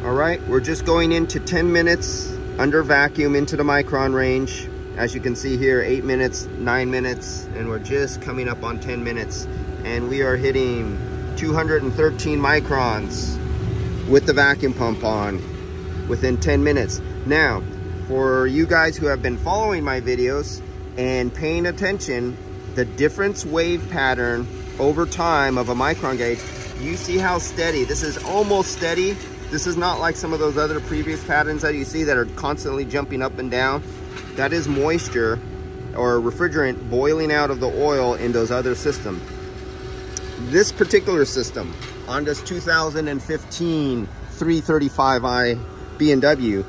All right, we're just going into 10 minutes under vacuum into the micron range. As you can see here, 8 minutes, 9 minutes, and we're just coming up on 10 minutes. And we are hitting 213 microns with the vacuum pump on within 10 minutes. Now, for you guys who have been following my videos and paying attention, the difference wave pattern over time of a micron gauge, you see how steady. This is almost steady. This is not like some of those other previous patterns that you see that are constantly jumping up and down. That is moisture or refrigerant boiling out of the oil in those other systems. This particular system on this 2015 335i BMW,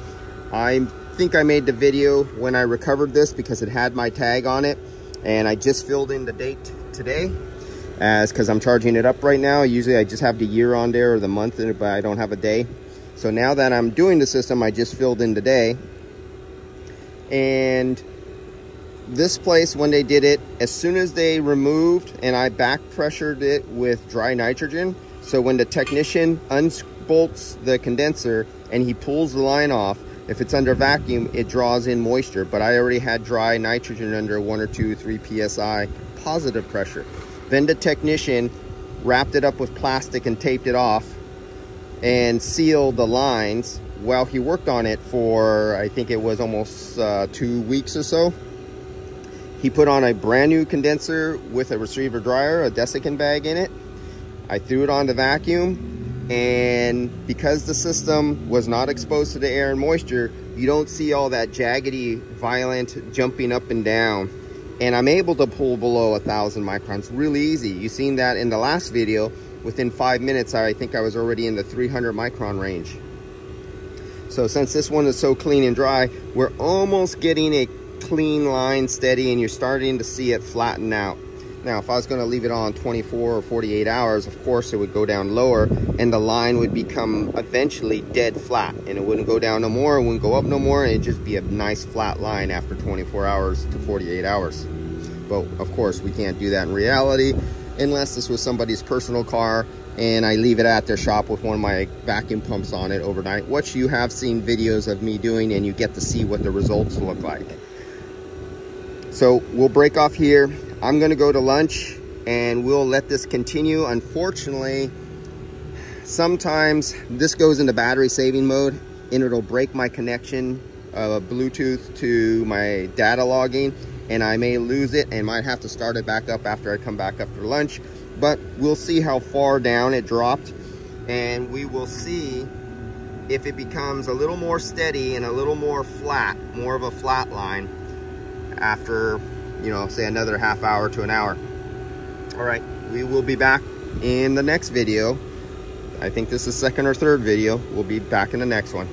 I think I made the video when I recovered this because it had my tag on it, and I just filled in the date today because I'm charging it up right now. Usually I just have the year on there or the month in it, but I don't have a day. So now that I'm doing the system, I just filled in the day. And this place, when they did it, as soon as they removed, and I back pressured it with dry nitrogen, so when the technician unbolts the condenser and he pulls the line off, if it's under vacuum, it draws in moisture, but I already had dry nitrogen under 1 or 2, 3 PSI positive pressure. Then the technician wrapped it up with plastic and taped it off and sealed the lines while he worked on it for, I think it was almost 2 weeks or so. He put on a brand new condenser with a receiver dryer, a desiccant bag in it. I threw it on the vacuum, and because the system was not exposed to the air and moisture, you don't see all that jaggedy, violent jumping up and down. And I'm able to pull below 1,000 microns really easy. You've seen that in the last video. Within 5 minutes, I think I was already in the 300 micron range. So since this one is so clean and dry, we're almost getting a clean line steady, and you're starting to see it flatten out. Now, if I was going to leave it on 24 or 48 hours, of course it would go down lower and the line would become eventually dead flat, and it wouldn't go down no more, it wouldn't go up no more, and it'd just be a nice flat line after 24 hours to 48 hours. But of course we can't do that in reality unless this was somebody's personal car and I leave it at their shop with one of my vacuum pumps on it overnight, which you have seen videos of me doing, and you get to see what the results look like. So we'll break off here. I'm gonna go to lunch and we'll let this continue. Unfortunately, sometimes this goes into battery saving mode and it'll break my connection of Bluetooth to my data logging, and I may lose it and might have to start it back up after I come back after lunch. But we'll see how far down it dropped, and we will see if it becomes a little more steady and a little more flat, more of a flat line after, you know, say another half hour to an hour. All right, we will be back in the next video. I think this is second or third video. We'll be back in the next one.